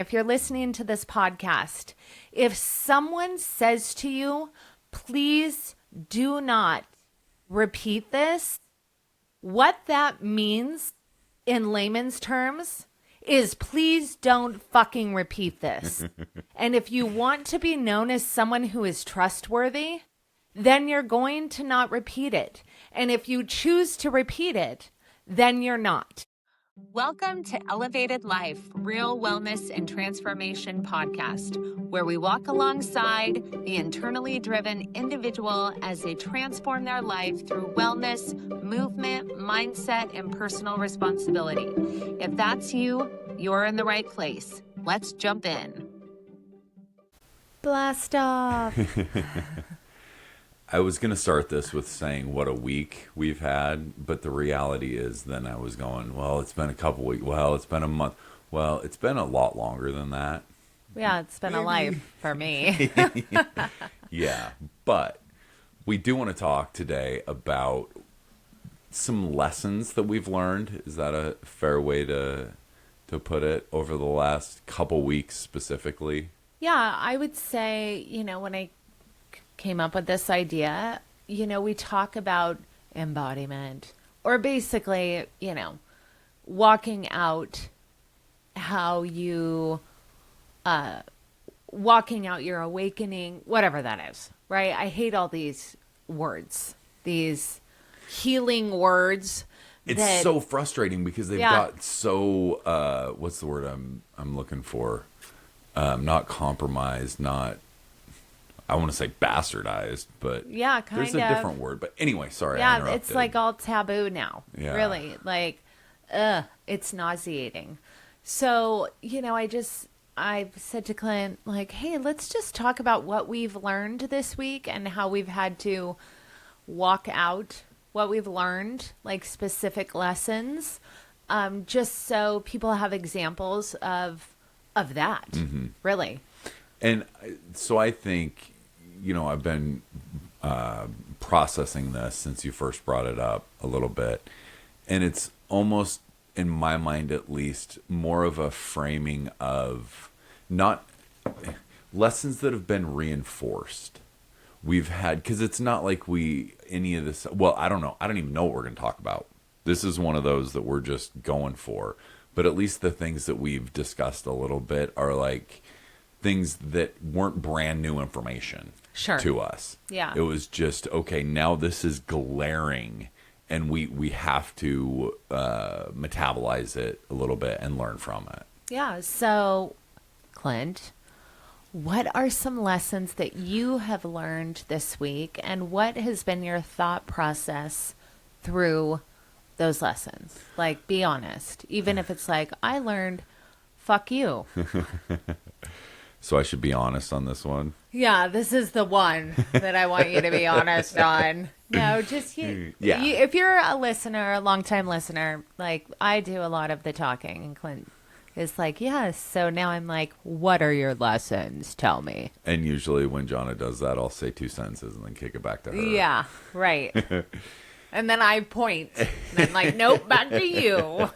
If you're listening to this podcast, if someone says to you, please do not repeat this, what that means in layman's terms is please don't fucking repeat this. And if you want to be known as someone who is trustworthy, then you're going to not repeat it. And if you choose to repeat it, then you're not. Welcome to Elevated Life, Real Wellness and Transformation Podcast, where we walk alongside the internally driven individual as they transform their life through wellness, movement, mindset, and personal responsibility. If that's you, you're in the right place. Let's jump in. Blast off. I was going to start this with saying what a week we've had, but the reality is then I was going, well, it's been a couple weeks. Well, it's been a month. Well, it's been a lot longer than that. Yeah, it's been a life for me. Yeah, but we do want to talk today about some lessons that we've learned. Is that a fair way to put it, over the last couple weeks specifically? Yeah, I would say, when I came up with this idea, we talk about embodiment, or basically, walking out how you, walking out your awakening, whatever that is, right? I hate all these words, these healing words. It's so frustrating because they've got so, what's the word I'm looking for? Not compromised, not, I want to say bastardized, but yeah, there's a different word. But anyway, sorry, I Yeah, interrupted. it's like all taboo now. Yeah. Really, it's nauseating. So, I've said to Clint, like, hey, let's just talk about what we've learned this week and how we've had to walk out what we've learned, like specific lessons, just so people have examples of that, really. And so I think, I've been processing this since you first brought it up a little bit. And it's almost, in my mind at least, more of a framing of not lessons that have been reinforced. We've had, because it's not like any of this, well, I don't know. I don't even know what we're going to talk about. This is one of those that we're just going for. But at least the things that we've discussed a little bit are like things that weren't brand new information to us. Yeah. It was just, okay, now this is glaring, and we have to metabolize it a little bit and learn from it. Yeah. So, Clint, what are some lessons that you have learned this week, and what has been your thought process through those lessons? Like, be honest, even if it's like, I learned, fuck you. So I should be honest on this one? Yeah, this is the one that I want you to be honest on. No, just if you're a listener, a longtime listener, like I do a lot of the talking, and Clint is like, yes. So now I'm like, what are your lessons? Tell me. And usually when Jonna does that, I'll say 2 sentences and then kick it back to her. Yeah, right. And then I point, and I'm like, nope, back to you.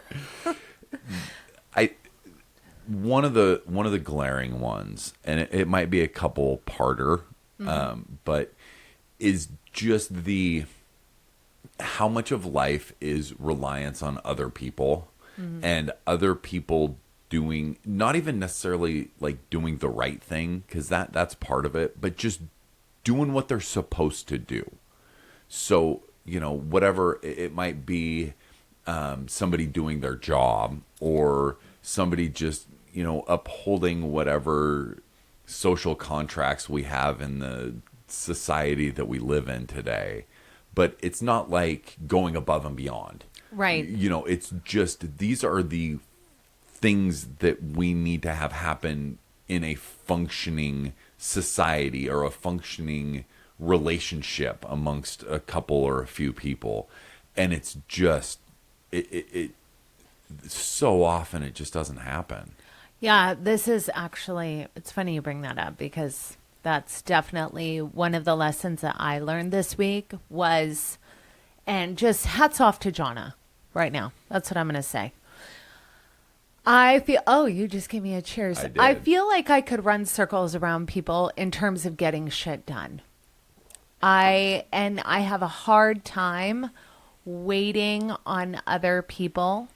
One of the glaring ones, and it might be a couple parter, but is just how much of life is reliance on other people, and other people doing, not even necessarily like doing the right thing, because that's part of it, but just doing what they're supposed to do. So, whatever it might be, somebody doing their job, or somebody just, upholding whatever social contracts we have in the society that we live in today. But it's not like going above and beyond. Right. It's just, these are the things that we need to have happen in a functioning society or a functioning relationship amongst a couple or a few people. And it's just, it so often it just doesn't happen. Yeah, this is actually, it's funny you bring that up, because that's definitely one of the lessons that I learned this week was, and just hats off to Jonna right now. That's what I'm going to say. I feel, oh, you just gave me a cheers. I I did. feel like I could run circles around people in terms of getting shit done. I have a hard time waiting on other people,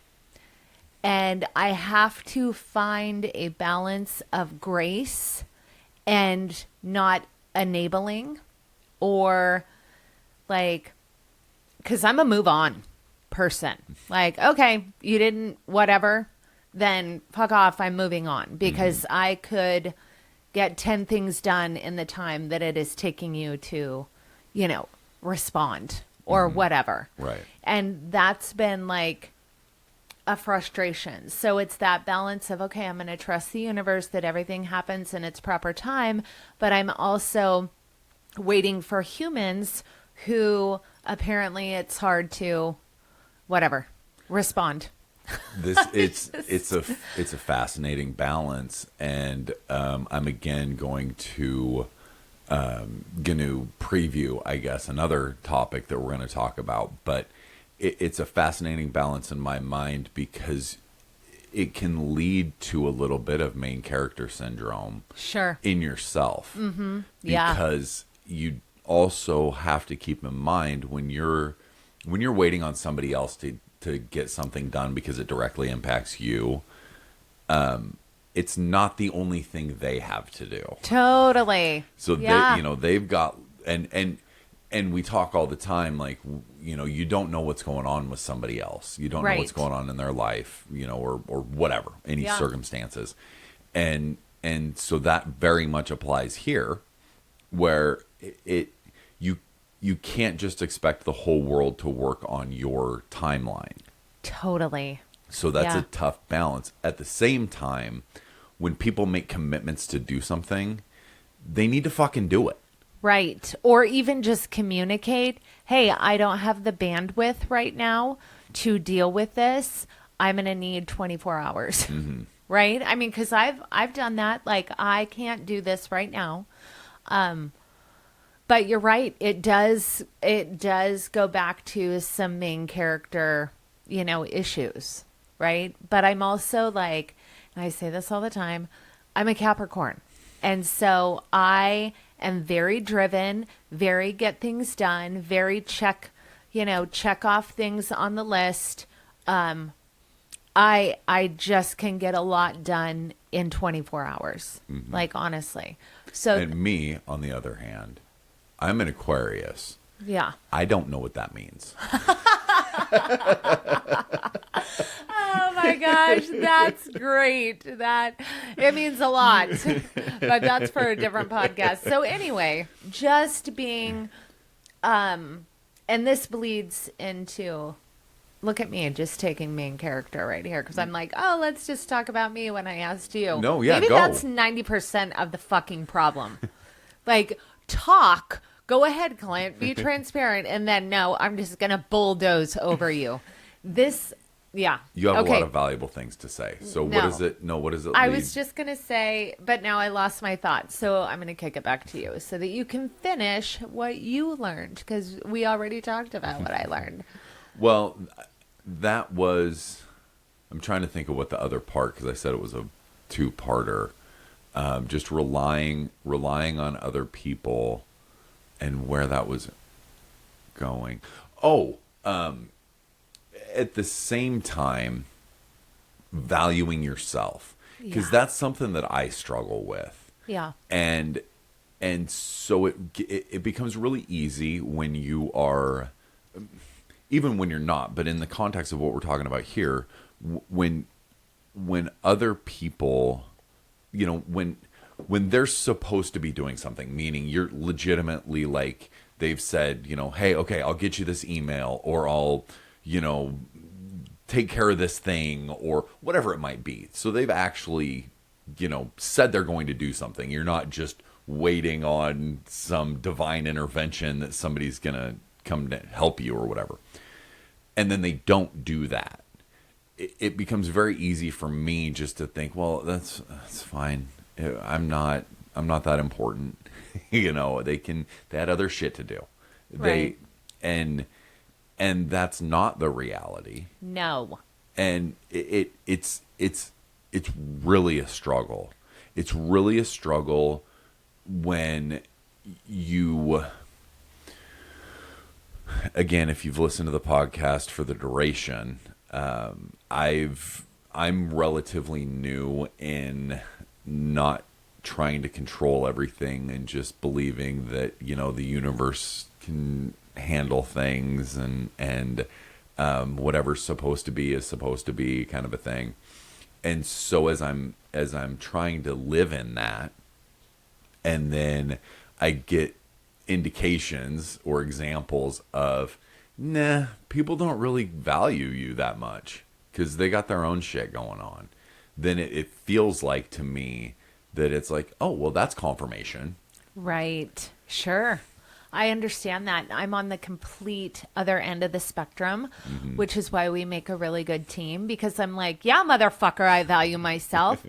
and I have to find a balance of grace and not enabling, or like, because I'm a move on person. Like, okay, you didn't, whatever, then fuck off. I'm moving on, because I could get 10 things done in the time that it is taking you to, respond or whatever. Right. And that's been like a frustration. So it's that balance of, okay, I'm going to trust the universe that everything happens in its proper time, but I'm also waiting for humans who apparently it's hard to whatever respond. It's a fascinating balance, and I'm again going to preview, I guess, another topic that we're going to talk about, but it's a fascinating balance in my mind, because it can lead to a little bit of main character syndrome Sure. in yourself. Yeah. Because you also have to keep in mind when you're waiting on somebody else to get something done because it directly impacts you, it's not the only thing they have to do. Totally. So Yeah. they've got, and we talk all the time, like, you don't know what's going on with somebody else. You don't know what's Right. going on in their life, or whatever, any Yeah. circumstances. And so that very much applies here, where you can't just expect the whole world to work on your timeline. Totally. So that's Yeah. a tough balance. At the same time, when people make commitments to do something, they need to fucking do it. Right. Or even just communicate, hey, I don't have the bandwidth right now to deal with this. I'm going to need 24 hours. Right? I mean, cuz I've done that. Like, I can't do this right now. But you're right. It does go back to some main character, issues, right? But I'm also like, and I say this all the time, I'm a Capricorn. And so I am very driven, very get things done, very check off things on the list. I just can get a lot done in 24 hours. Like, honestly. So And me, on the other hand, I'm an Aquarius. yeah. I don't know what that means. Oh my gosh, that's great. That it means a lot. But that's for a different podcast. So anyway, just being and this bleeds into, look at me just taking main character right here, because I'm like, oh, let's just talk about me when I asked you. No, yeah, maybe go. that's 90% of the fucking problem. Like, talk. Go ahead, client. Be transparent. And then, no, I'm just going to bulldoze over you. This, yeah. You have Okay. a lot of valuable things to say. So No. what is it I lead? was just going to say, but now I lost my thought. So I'm going to kick it back to you so that you can finish what you learned, because we already talked about what I learned. Well, that was, I'm trying to think of what the other part, because I said it was a two-parter. Just relying on other people and where that was going. Oh, at the same time, valuing yourself, because Yeah. that's something that I struggle with. Yeah. And so it becomes really easy when you are, even when you're not, but in the context of what we're talking about here, when other people, when they're supposed to be doing something, meaning you're legitimately, like, they've said, hey, okay, I'll get you this email, or I'll, take care of this thing, or whatever it might be. So they've actually, said they're going to do something. You're not just waiting on some divine intervention that somebody's going to come to help you or whatever. And then they don't do that. It becomes very easy for me just to think, well, that's fine. I'm not that important. They had other shit to do. Right. And that's not the reality. No. And it's it's really a struggle. It's really a struggle when you, again, if you've listened to the podcast for the duration, I'm relatively new in not trying to control everything and just believing that, the universe can handle things and whatever's supposed to be is supposed to be, kind of a thing. And so as I'm trying to live in that, and then I get indications or examples of, nah, people don't really value you that much because they got their own shit going on, then it feels like to me that it's like, oh, well, that's confirmation. Right. Sure. I understand that. I'm on the complete other end of the spectrum, which is why we make a really good team, because I'm like, yeah, motherfucker, I value myself.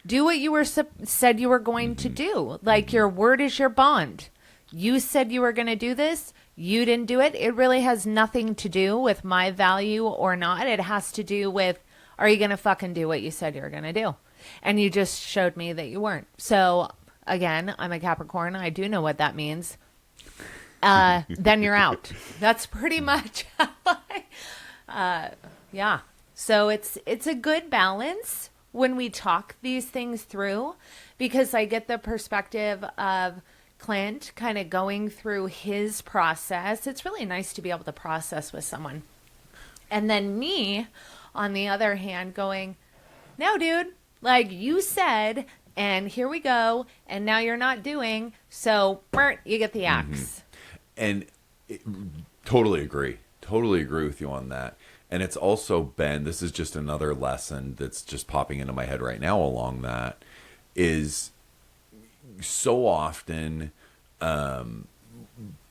Do what you were said you were going to do. Like, your word is your bond. You said you were going to do this. You didn't do it. It really has nothing to do with my value or not. It has to do with, are you going to fucking do what you said you were going to do? And you just showed me that you weren't. So again, I'm a Capricorn. I do know what that means. Then you're out. That's pretty much how yeah. So it's a good balance when we talk these things through, because I get the perspective of Clint kind of going through his process. It's really nice to be able to process with someone. And then me, on the other hand, going, no, dude, like you said, and here we go, and now you're not doing, so you get the axe. And totally agree. Totally agree with you on that. And it's also been, this is just another lesson that's just popping into my head right now along that, is so often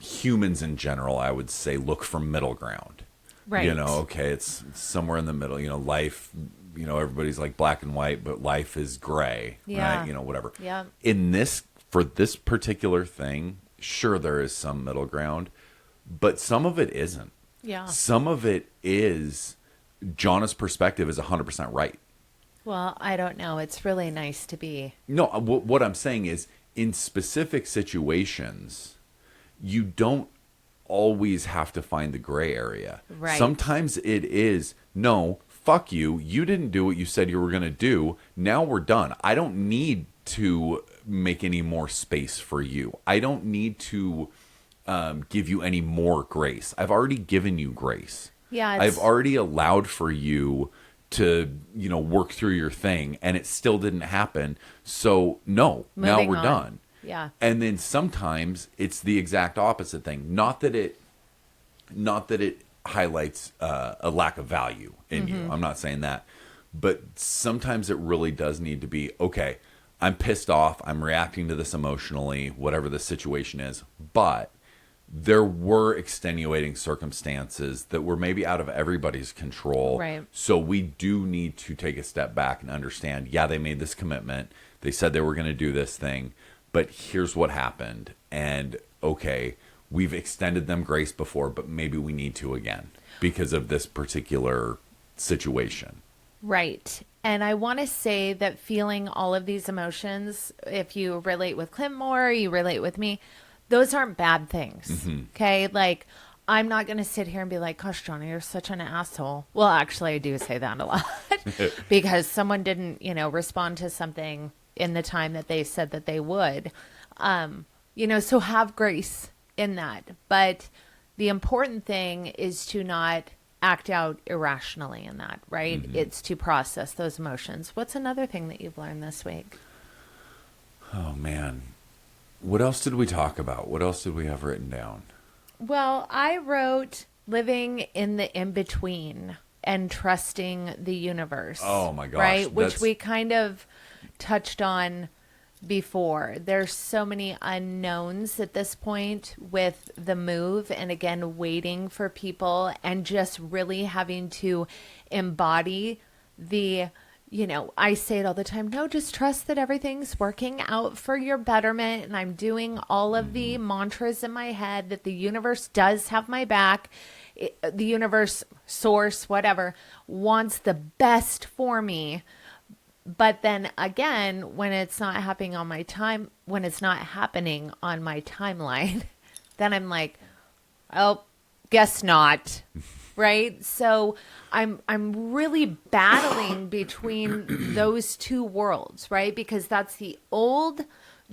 humans in general, I would say, look for middle ground. Right. Okay, it's somewhere in the middle. Life, everybody's like black and white, but life is gray, Yeah. right? Whatever. Yeah. For this particular thing, sure, there is some middle ground, but some of it isn't. Yeah. Some of it is, Jana's perspective is 100% right. Well, I don't know. It's really nice to be. No, what I'm saying is, in specific situations, you don't always have to find the gray area. Right. Sometimes it is, no, fuck you. You didn't do what you said you were going to do. Now we're done. I don't need to make any more space for you. I don't need to give you any more grace. I've already given you grace. Yeah. I've already allowed for you to, work through your thing, and it still didn't happen. So no, now Moving we're on. done. Yeah. And then sometimes it's the exact opposite thing. Not that it highlights a lack of value in you. I'm not saying that. But sometimes it really does need to be, okay, I'm pissed off. I'm reacting to this emotionally, whatever the situation is. But there were extenuating circumstances that were maybe out of everybody's control. Right. So we do need to take a step back and understand, yeah, they made this commitment. They said they were going to do this thing. But here's what happened. And, okay, we've extended them grace before, but maybe we need to again because of this particular situation. Right. And I want to say that feeling all of these emotions, if you relate with Clint more, you relate with me, those aren't bad things. Okay. Like, I'm not going to sit here and be like, gosh, Johnny, you're such an asshole. Well, actually, I do say that a lot because someone didn't, respond to something in the time that they said that they would. So have grace in that. But the important thing is to not act out irrationally in that, right? It's to process those emotions. What's another thing that you've learned this week? Oh, man. What else did we talk about? What else did we have written down? Well, I wrote living in the in-between and trusting the universe. Oh, my gosh. Right? Which we kind of touched on before. There's so many unknowns at this point with the move, and again, waiting for people and just really having to embody the, I say it all the time, no, just trust that everything's working out for your betterment. And I'm doing all of the mantras in my head that the universe does have my back. The universe, source, whatever, wants the best for me. But then again, when it's not happening on my time, when it's not happening on my timeline, then I'm like, oh, guess not. Right? So I'm really battling between those two worlds, right? Because that's the old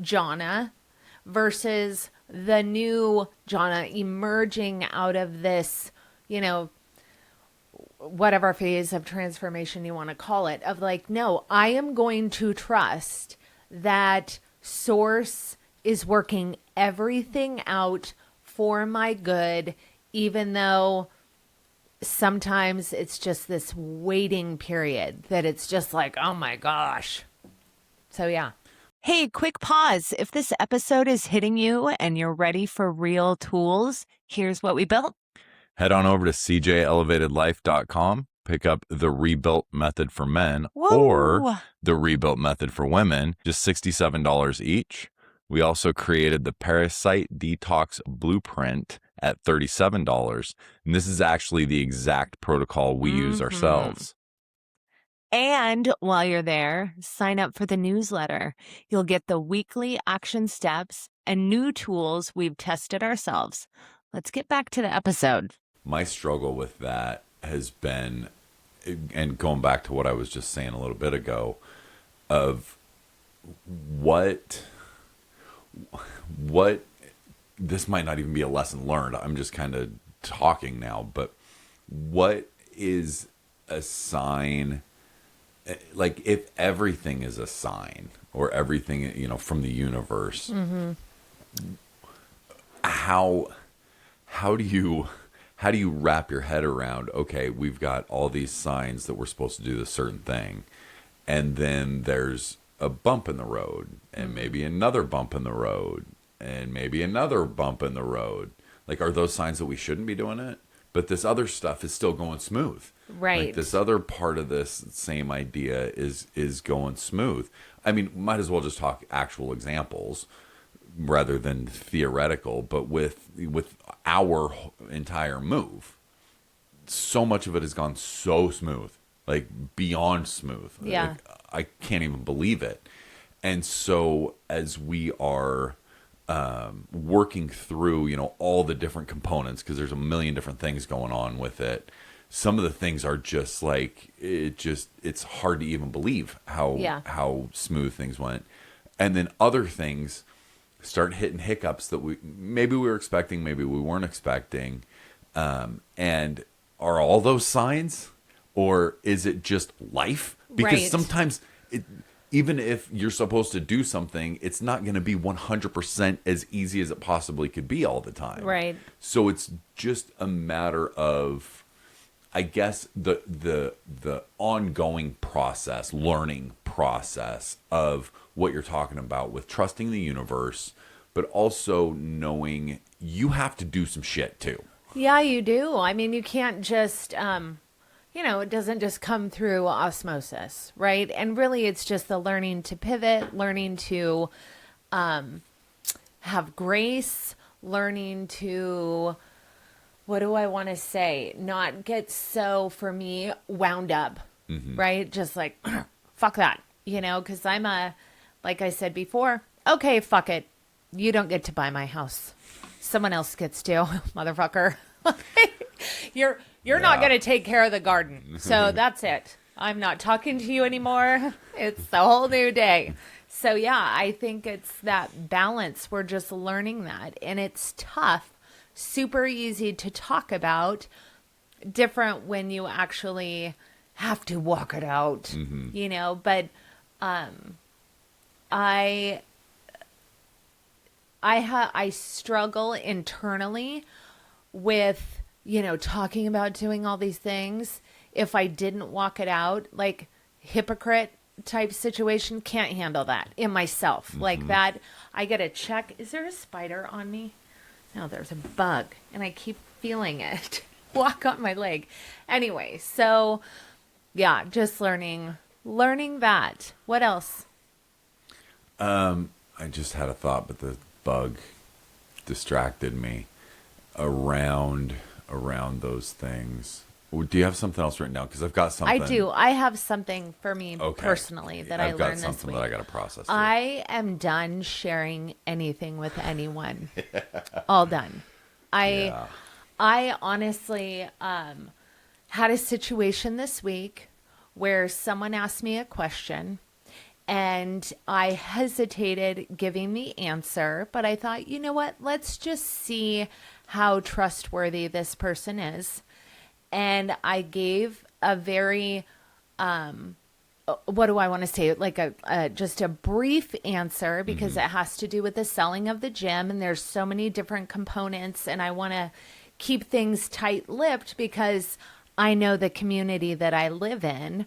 Jonna versus the new Jonna emerging out of this, you know, whatever phase of transformation you want to call it, of like, no, I am going to trust that source is working everything out for my good, even though sometimes it's just this waiting period that it's just like, oh my gosh. So, yeah. Hey, quick pause. If this episode is hitting you and you're ready for real tools, here's what we built. Head on over to cjelevantedlife.com, pick up the Rebuilt Method for Men or the Rebuilt Method for Women, just $67 each. We also created the Parasite Detox Blueprint at $37. And this is actually the exact protocol we use ourselves. And while you're there, sign up for the newsletter. You'll get the weekly action steps and new tools we've tested ourselves. Let's get back to the episode. My struggle with that has been, and going back to what I was just saying a little bit ago, of what this might not even be a lesson learned. I'm just kind of talking now, but what is a sign? Like, if everything is a sign or everything, you know, from the universe, how do you wrap your head around, okay, we've got all these signs that we're supposed to do this certain thing, and then there's a bump in the road, and maybe another bump in the road, and maybe another bump in the road. Like, are those signs that we shouldn't be doing it? But this other stuff is still going smooth. Right. Like, this other part of this same idea is going smooth. I mean, might as well just talk actual examples rather than theoretical. But with our entire move, so much of it has gone so smooth, like beyond smooth. Yeah. Like, I can't even believe it. And so as we are working through, you know, all the different components, because there's a million different things going on with it. Some of the things are just like, it's hard to even believe how smooth things went. And then other things start hitting hiccups that maybe we were expecting, maybe we weren't expecting. And are all those signs, or is it just life? Because sometimes even if you're supposed to do something, it's not going to be 100% as easy as it possibly could be all the time. Right. So it's just a matter of, I guess, the ongoing process, learning process of what you're talking about with trusting the universe, but also knowing you have to do some shit too. Yeah, you do. I mean, you can't just, you know, it doesn't just come through osmosis, right? And really, it's just the learning to pivot, learning to have grace, learning to, what do I want to say? Not get so, for me, wound up, right? Just like, fuck that, you know, because like I said before, okay, fuck it. You don't get to buy my house. Someone else gets to, motherfucker. You're not going to take care of the garden. So that's it. I'm not talking to you anymore. It's a whole new day. So yeah, I think it's that balance. We're just learning that. And it's tough, super easy to talk about, different when you actually have to walk it out, you know, but I struggle internally with, you know, talking about doing all these things. If I didn't walk it out, like hypocrite type situation, can't handle that in myself. Like that, I get a check. Is there a spider on me? No, there's a bug and I keep feeling it walk on my leg. Anyway, so yeah, just learning that. What else? I just had a thought, but the bug distracted me around those things. Do you have something else written down? Because I've got something. I do. I have something for me Okay. personally that I I've got learned this something week. that I got to process. Too. I am done sharing anything with anyone. All done. Yeah. I honestly had a situation this week where someone asked me a question and I hesitated giving the answer, but I thought, you know what? Let's just see how trustworthy this person is. And I gave a very what do I want to say? Like just a brief answer because it has to do with the selling of the gym, and there's so many different components, and I want to keep things tight-lipped because I know the community that I live in.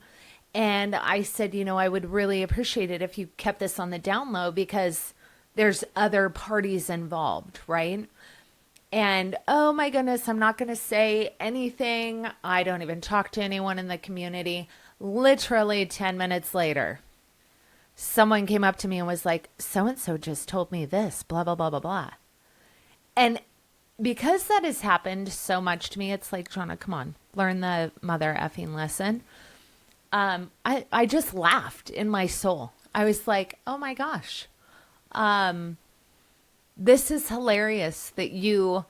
And I said, you know, I would really appreciate it if you kept this on the down low because there's other parties involved, right? And oh my goodness, I'm not going to say anything. I don't even talk to anyone in the community. Literally 10 minutes later, someone came up to me and was like, so-and-so just told me this, blah, blah, blah, blah, blah. And because that has happened so much to me, it's like, Jonna, come on, learn the mother effing lesson. I just laughed in my soul. I was like, oh my gosh. This is hilarious that you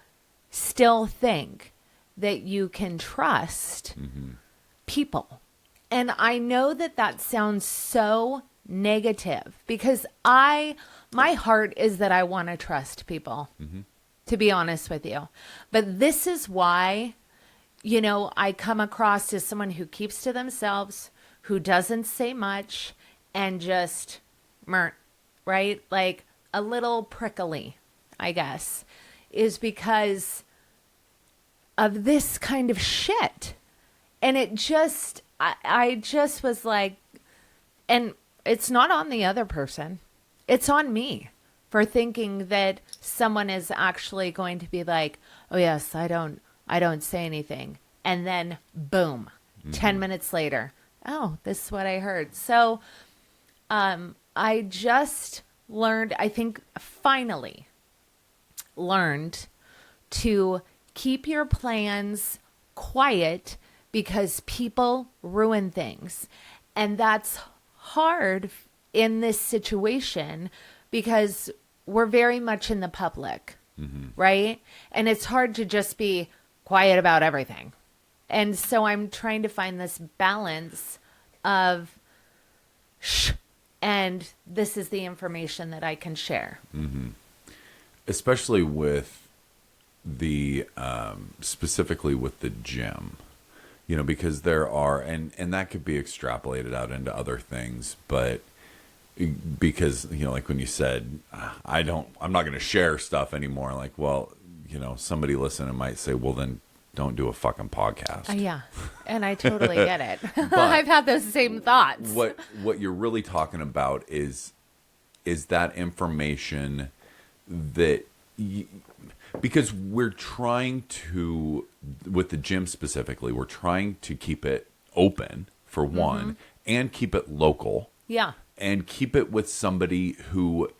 still think that you can trust people. And I know that that sounds so negative because my heart is that I want to trust people, to be honest with you. But this is why, you know, I come across as someone who keeps to themselves, who doesn't say much, and just, right? Like a little prickly, I guess, is because of this kind of shit. And it just, I just was like, and it's not on the other person. It's on me for thinking that someone is actually going to be like, oh yes, I don't say anything. And then boom, 10 minutes later, oh, this is what I heard. So, I just learned, I think finally learned to keep your plans quiet because people ruin things. And that's hard in this situation because we're very much in the public, right? And it's hard to just be quiet about everything. And so I'm trying to find this balance of shh, and this is the information that I can share. Especially with the, specifically with the gym. You know, because there are, and that could be extrapolated out into other things, but because, you know, like when you said, I'm not going to share stuff anymore. Like, well, you know, somebody listening might say, well, then don't do a fucking podcast. Yeah. And I totally get it. I've had those same thoughts. What you're really talking about is that information that because we're trying to, with the gym specifically, we're trying to keep it open for one and keep it local. Yeah. And keep it with somebody who,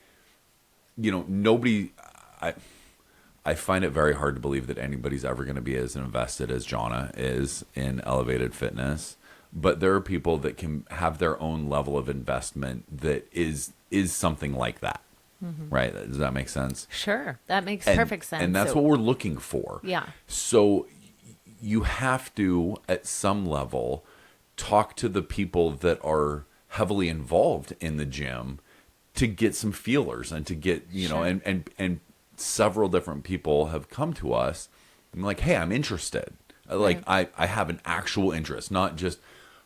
you know, nobody, I find it very hard to believe that anybody's ever going to be as invested as Jonna is in Elevated Fitness. But there are people that can have their own level of investment that is something like that. Right? Does that make sense? Sure. That makes perfect sense. And that's what we're looking for. Yeah. So you have to, at some level, talk to the people that are heavily involved in the gym to get some feelers and to get, you know, and several different people have come to us and like, hey, I'm interested. Like I have an actual interest, not just,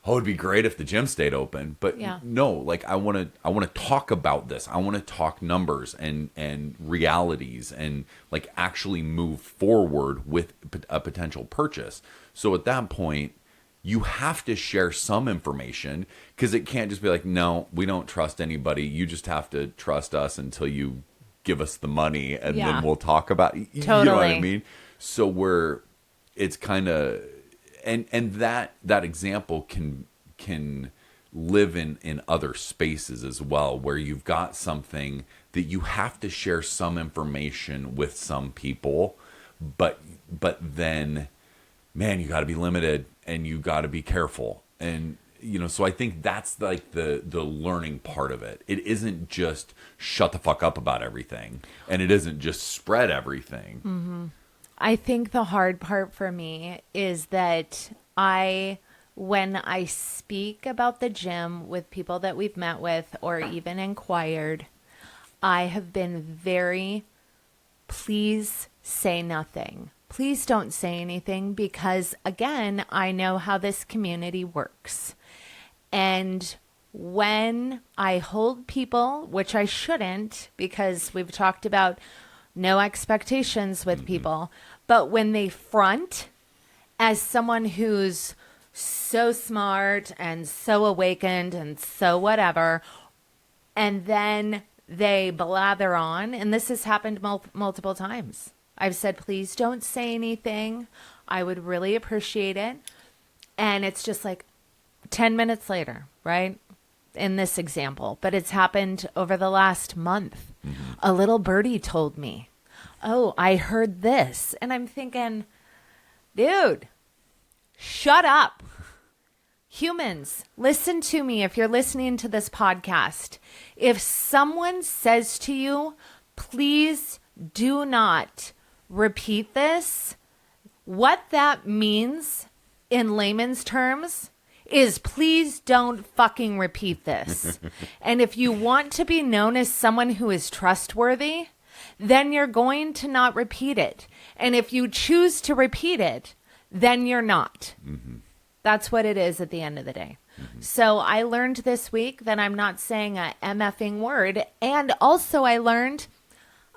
oh, it'd be great if the gym stayed open, but no, like I want to talk about this. I want to talk numbers and realities and like actually move forward with a potential purchase. So at that point, you have to share some information because it can't just be like, no, we don't trust anybody. You just have to trust us until you give us the money and then we'll talk about it. Totally. You know what I mean? So it's kind of, and that example can live in other spaces as well, where you've got something that you have to share some information with some people, but then, man, you got to be limited. and you got to be careful. And so I think that's like the learning part of it. It isn't just shut the fuck up about everything, and it isn't just spread everything. I think the hard part for me is that when I speak about the gym with people that we've met with or even inquired, I have been very, please say nothing. Please don't say anything because, again, I know how this community works. And when I hold people, which I shouldn't because we've talked about no expectations with people, but when they front as someone who's so smart and so awakened and so whatever, and then they blather on, and this has happened multiple times. I've said, please don't say anything. I would really appreciate it. And it's just like 10 minutes later, right? In this example, but it's happened over the last month. A little birdie told me, oh, I heard this. And I'm thinking, dude, shut up. Humans, listen to me if you're listening to this podcast. If someone says to you, please do not repeat this, what that means in layman's terms is please don't fucking repeat this. And if you want to be known as someone who is trustworthy, then you're going to not repeat it. And if you choose to repeat it, then you're not. That's what it is at the end of the day. So I learned this week that I'm not saying a MFing word. And also I learned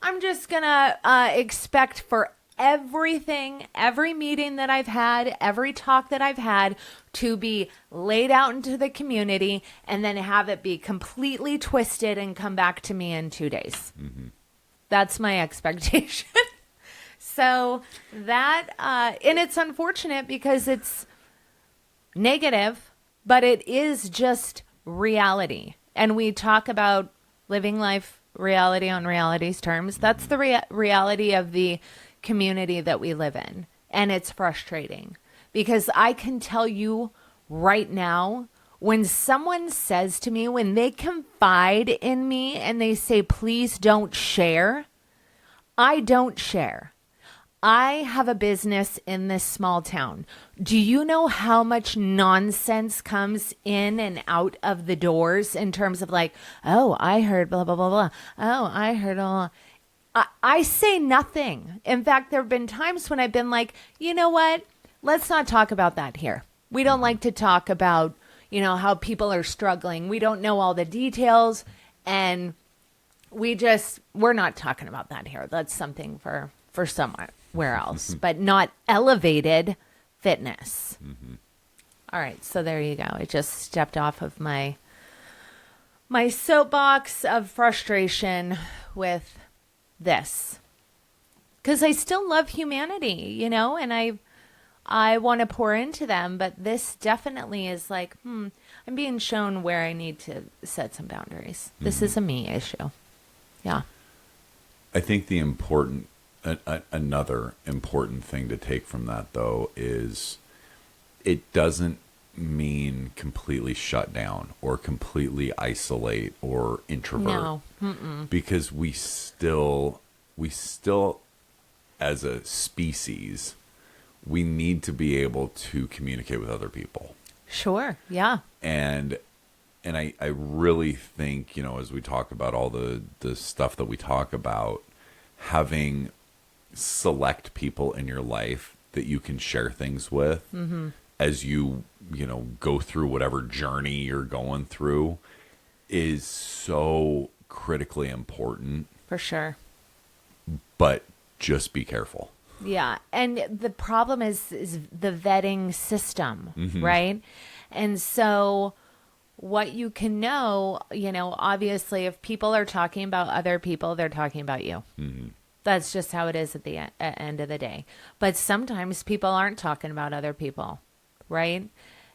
I'm just going to expect for everything, every meeting that I've had, every talk that I've had to be laid out into the community and then have it be completely twisted and come back to me in 2 days. That's my expectation. So that, and it's unfortunate because it's negative, but it is just reality. And we talk about living life reality on reality's terms. That's the reality of the community that we live in. And it's frustrating because I can tell you right now, when someone says to me, when they confide in me and they say, please don't share, I don't share. I have a business in this small town. Do you know how much nonsense comes in and out of the doors in terms of like, oh, I heard blah, blah, blah, blah. Oh, I heard all. I say nothing. In fact, there have been times when I've been like, you know what? Let's not talk about that here. We don't like to talk about, how people are struggling. We don't know all the details. And we're not talking about that here. That's something for somewhere else, but not elevated fitness. All right. So there you go. I just stepped off of my soapbox of frustration with this because I still love humanity, and I want to pour into them, but this definitely is like, I'm being shown where I need to set some boundaries. This is a me issue. Yeah. I think another important thing to take from that, though, is it doesn't mean completely shut down or completely isolate or introvert. No. Because we still, as a species, we need to be able to communicate with other people. Sure. Yeah. And I really think, as we talk about all the stuff that we talk about, having select people in your life that you can share things with as you go through whatever journey you're going through is so critically important. For sure. But just be careful. Yeah. And the problem is the vetting system, right? And so what you can know, obviously if people are talking about other people, they're talking about you. That's just how it is at the end of the day. But sometimes people aren't talking about other people, right?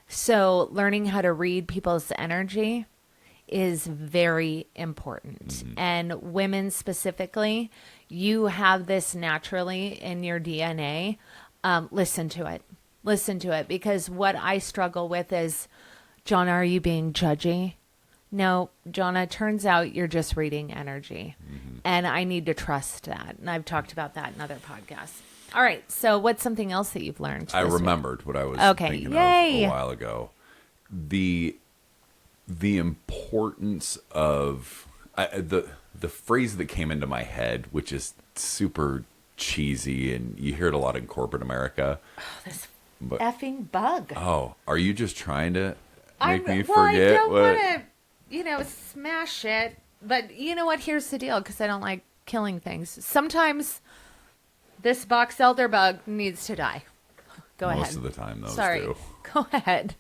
So learning how to read people's energy is very important. And women specifically, you have this naturally in your DNA. Listen to it. listen to it, because what I struggle with is, Jonna, are you being judgy? No, Jonna, turns out you're just reading energy. And I need to trust that. And I've talked about that in other podcasts. All right. So what's something else that you've learned? I this week? remembered what I was Okay, thinking yay. of a while ago. The importance of the phrase that came into my head, which is super cheesy, and you hear it a lot in corporate America. This But effing bug. oh, are you just trying to make me well, forget I don't what? want to, smash it. But you know what? Here's the deal, because I don't like killing things. Sometimes this box elder bug needs to die. Go ahead. Most of the time, those Sorry. do. Go ahead.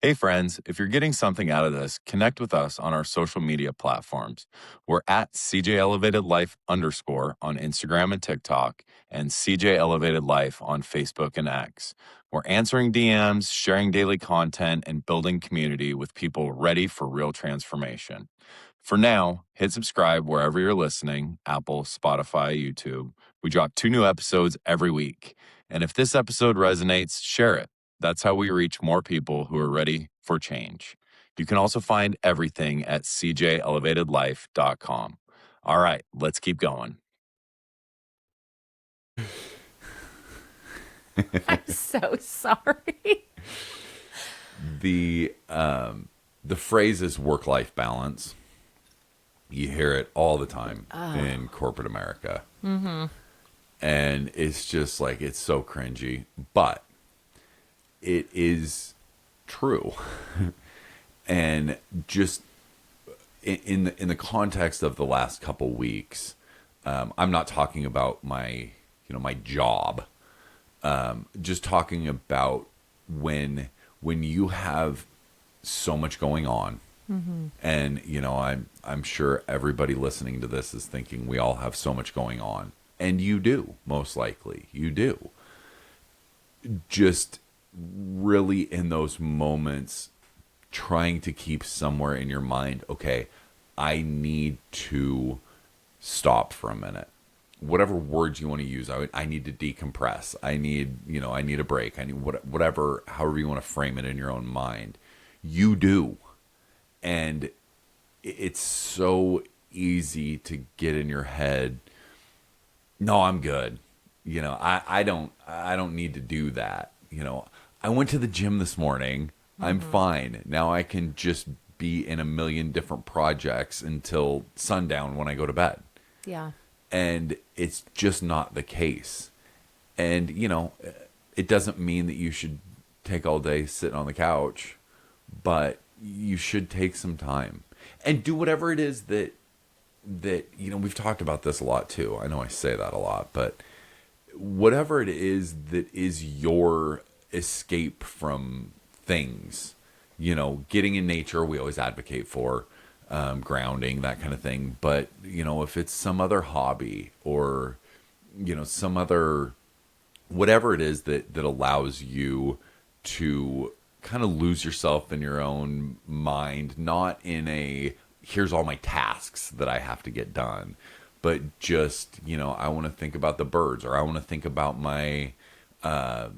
Hey friends, if you're getting something out of this, connect with us on our social media platforms. We're at CJ Elevated Life _ on Instagram and TikTok, and CJ Elevated Life on Facebook and X. We're answering DMs, sharing daily content, and building community with people ready for real transformation. For now, hit subscribe wherever you're listening, Apple, Spotify, YouTube. We drop 2 new episodes every week. And if this episode resonates, share it. That's how we reach more people who are ready for change. You can also find everything at cjelevatedlife.com. All right, let's keep going. I'm so sorry. The phrase is work-life balance. You hear it all the time in corporate America. Mm-hmm. And it's just like, it's so cringy, but it is true. And just in the context of the last couple weeks, I'm not talking about my job. Just talking about when you have so much going on, and I'm sure everybody listening to this is thinking we all have so much going on, and you do, most likely you do. Just really in those moments, trying to keep somewhere in your mind, okay, I need to stop for a minute. Whatever words you want to use, I need to decompress. I need a break. I need whatever, however you want to frame it in your own mind. You do. And it's so easy to get in your head, no, I'm good. I don't need to do that. I went to the gym this morning. I'm fine. Now I can just be in a million different projects until sundown when I go to bed. Yeah. And it's just not the case. And, it doesn't mean that you should take all day sitting on the couch, but you should take some time and do whatever it is that we've talked about this a lot too. I know I say that a lot, but whatever it is that is your escape from things, getting in nature, we always advocate for. Grounding, that kind of thing. But, if it's some other hobby or, some other, whatever it is that allows you to kind of lose yourself in your own mind, not in a, here's all my tasks that I have to get done, but just, I want to think about the birds, or I want to think about my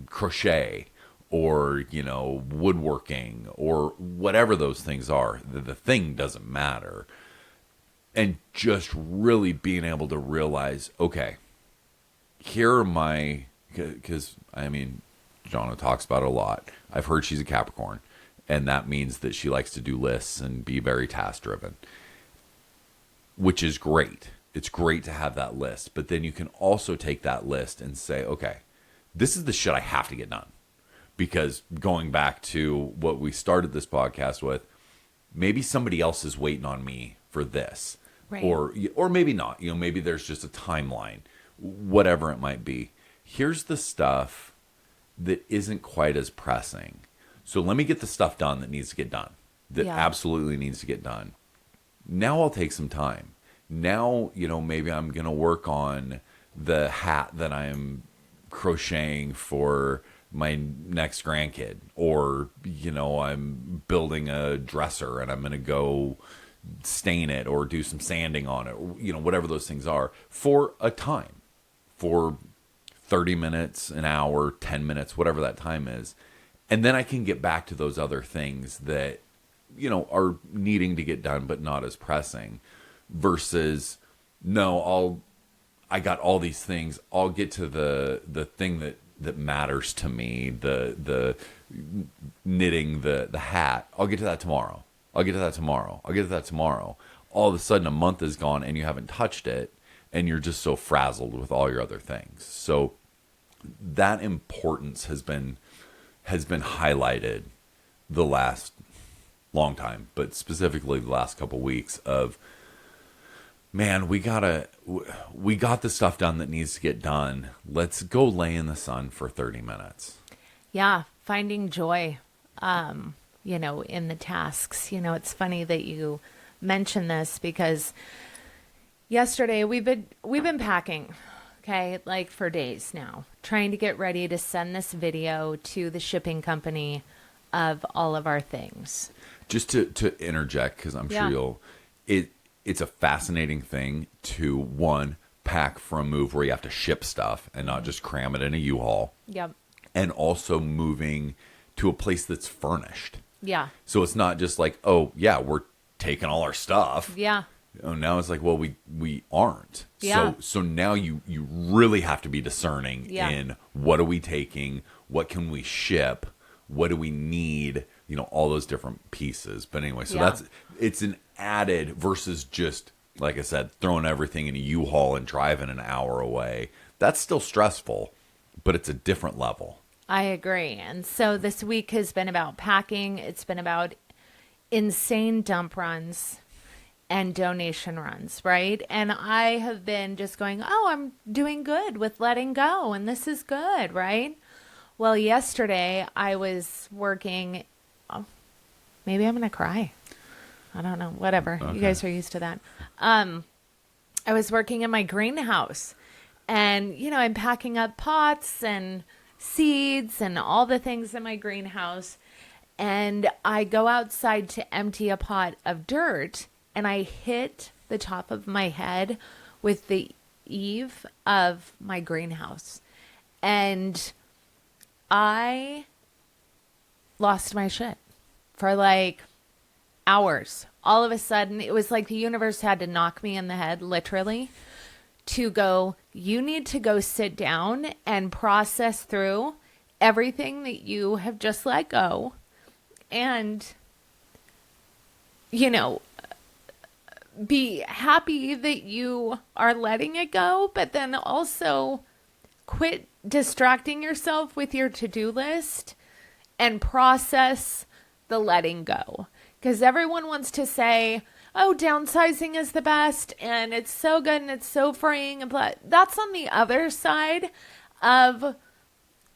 crochet, or woodworking, or whatever those things are. The thing doesn't matter. And just really being able to realize, okay, here are my, because Jonna talks about it a lot. I've heard she's a Capricorn, and that means that she likes to do lists and be very task driven, which is great. It's great to have that list, but then you can also take that list and say, okay, this is the shit I have to get done. Because going back to what we started this podcast with, maybe somebody else is waiting on me for this. Right. Or maybe not. Maybe there's just a timeline, whatever it might be. Here's the stuff that isn't quite as pressing. So let me get the stuff done that needs to get done, that absolutely needs to get done. Now I'll take some time. Now, maybe I'm going to work on the hat that I'm crocheting for my next grandkid, or I'm building a dresser and I'm going to go stain it or do some sanding on it, or whatever those things are, for a time, for 30 minutes, an hour, 10 minutes, whatever that time is. And then I can get back to those other things that, are needing to get done, but not as pressing versus no, I got all these things. I'll get to the thing that matters to me, the knitting the hat. I'll get to that tomorrow. I'll get to that tomorrow. I'll get to that tomorrow. All of a sudden a month is gone and you haven't touched it and you're just so frazzled with all your other things. So that importance has been highlighted the last long time, but specifically the last couple weeks of, man, we got the stuff done that needs to get done. Let's go lay in the sun for 30 minutes. Yeah, finding joy, in the tasks. It's funny that you mention this because yesterday we've been packing, okay, like for days now, trying to get ready to send this video to the shipping company of all of our things. Just to interject, because I'm sure it's a fascinating thing to, one, pack for a move where you have to ship stuff and not just cram it in a U-Haul. Yep. And also moving to a place that's furnished. Yeah. So it's not just like, oh, yeah, we're taking all our stuff. Yeah. Oh, now it's like, well, we aren't. Yeah. So now you really have to be discerning in what are we taking, what can we ship, what do we need, all those different pieces. But anyway, so it's an added versus just, like I said, throwing everything in a U-Haul and driving an hour away. That's still stressful, but it's a different level. I agree. And so this week has been about packing. It's been about insane dump runs and donation runs, right? And I have been just going, oh, I'm doing good with letting go, and this is good, right? Well, yesterday I was working, maybe I'm going to cry. I don't know, whatever. Okay. You guys are used to that. I was working in my greenhouse, and, I'm packing up pots and seeds and all the things in my greenhouse, and I go outside to empty a pot of dirt, and I hit the top of my head with the eave of my greenhouse. And I lost my shit for like hours. All of a sudden, it was like the universe had to knock me in the head, literally, to go, you need to go sit down and process through everything that you have just let go. And, be happy that you are letting it go, but then also quit distracting yourself with your to-do list and process the letting go. Because everyone wants to say, oh, downsizing is the best and it's so good and it's so freeing. And blah. That's on the other side of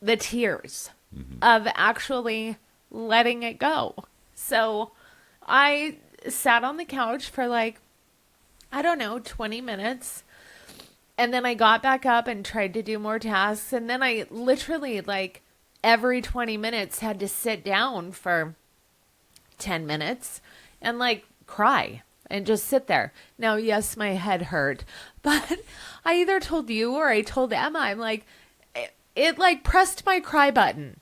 the tears of actually letting it go. So I sat on the couch for 20 minutes. And then I got back up and tried to do more tasks. And then I literally every 20 minutes had to sit down for 10 minutes and cry and just sit there. Now, yes, my head hurt, but I either told you or I told Emma, I'm it pressed my cry button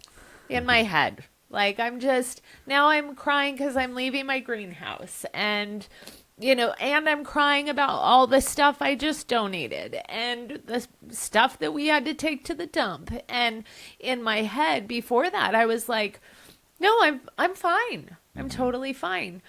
in my head. Now I'm crying because I'm leaving my greenhouse and I'm crying about all the stuff I just donated and the stuff that we had to take to the dump. And in my head before that, I was like, no, I'm fine. I'm totally fine.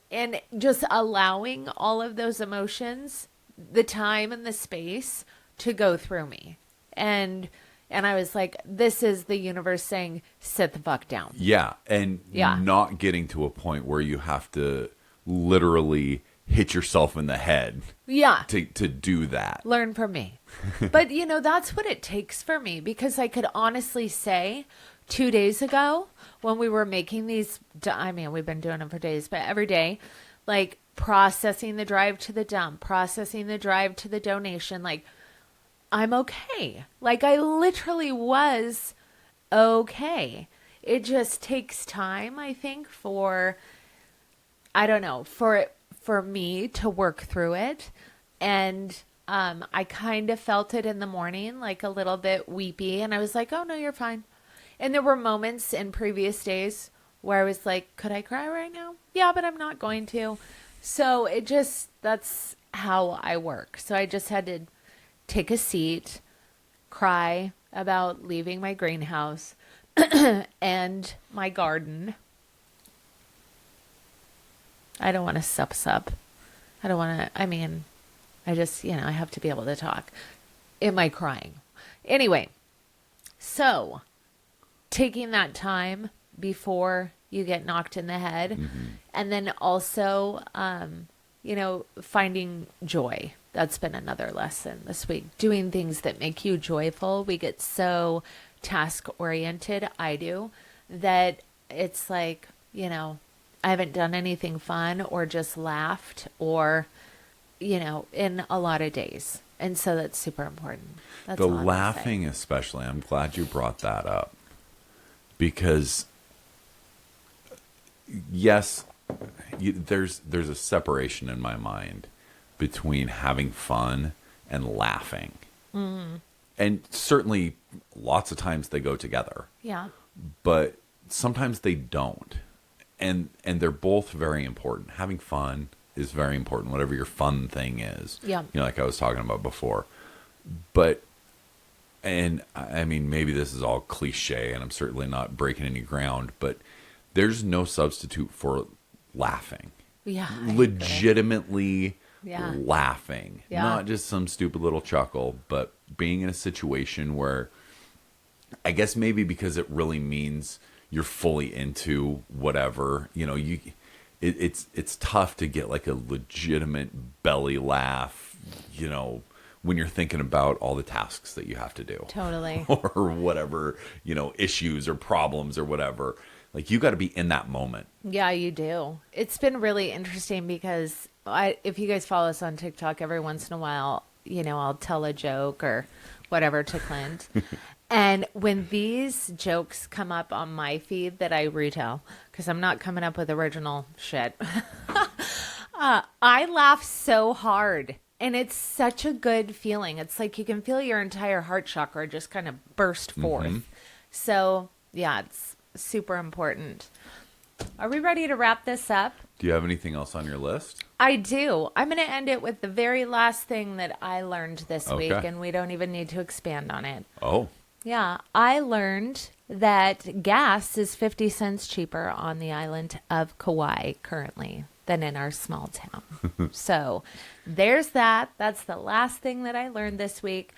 And just allowing all of those emotions, the time and the space to go through me. And I was like, this is the universe saying, sit the fuck down. Yeah. And not getting to a point where you have to literally hit yourself in the head. Yeah. To do that. Learn from me. But, that's what it takes for me, because I could honestly say 2 days ago when we were making these, we've been doing them for days, but every day, processing the drive to the dump, processing the drive to the donation, I'm okay. I literally was okay. It just takes time, I think, for me to work through it. And I kind of felt it in the morning, like a little bit weepy. And I was like, oh, no, you're fine. And there were moments in previous days where I was like, could I cry right now? Yeah, but I'm not going to. So that's how I work. So I just had to take a seat, cry about leaving my greenhouse and my garden. I don't want to sup. I don't want to, I just, I have to be able to talk. Am I crying? Anyway, so taking that time before you get knocked in the head, and then also, finding joy. That's been another lesson this week. Doing things that make you joyful. We get so task oriented, I do, that it's like, I haven't done anything fun or just laughed or, in a lot of days. And so that's super important. That's The all I'm gonna laughing, say. especially, I'm glad you brought that up. Because, yes, there's a separation in my mind between having fun and laughing. And certainly, lots of times they go together. Yeah. But sometimes they don't. And they're both very important. Having fun is very important, whatever your fun thing is. Yeah. Like I was talking about before. But, and I mean, maybe this is all cliche, and I'm certainly not breaking any ground, but there's no substitute for laughing. Yeah. Legitimately Yeah. laughing. Yeah. Not just some stupid little chuckle, but being in a situation where, I guess maybe because it really means you're fully into whatever, it's tough to get like a legitimate belly laugh, when you're thinking about all the tasks that you have to do. Totally. Or whatever, issues or problems or whatever. Like, you got to be in that moment. Yeah, you do. It's been really interesting because if you guys follow us on TikTok, every once in a while, I'll tell a joke or whatever to Clint. And when these jokes come up on my feed that I retell, because I'm not coming up with original shit, I laugh so hard. And it's such a good feeling. It's like you can feel your entire heart chakra just kind of burst forth. So, yeah, it's super important. Are we ready to wrap this up? Do you have anything else on your list? I do. I'm going to end it with the very last thing that I learned this week, and we don't even need to expand on it. Oh. Yeah, I learned that gas is 50 cents cheaper on the island of Kauai currently than in our small town. So there's that. That's the last thing that I learned this week.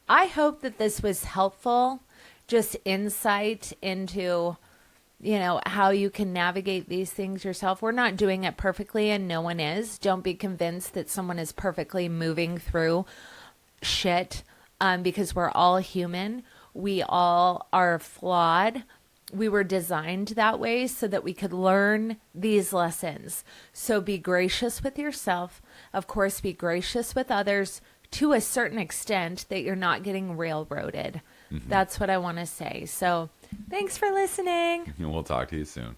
I hope that this was helpful, just insight into, how you can navigate these things yourself. We're not doing it perfectly, and no one is. Don't be convinced that someone is perfectly moving through shit, because we're all human. We all are flawed. We were designed that way so that we could learn these lessons. So be gracious with yourself. Of course, be gracious with others to a certain extent that you're not getting railroaded. That's what I want to say. So thanks for listening. We'll talk to you soon.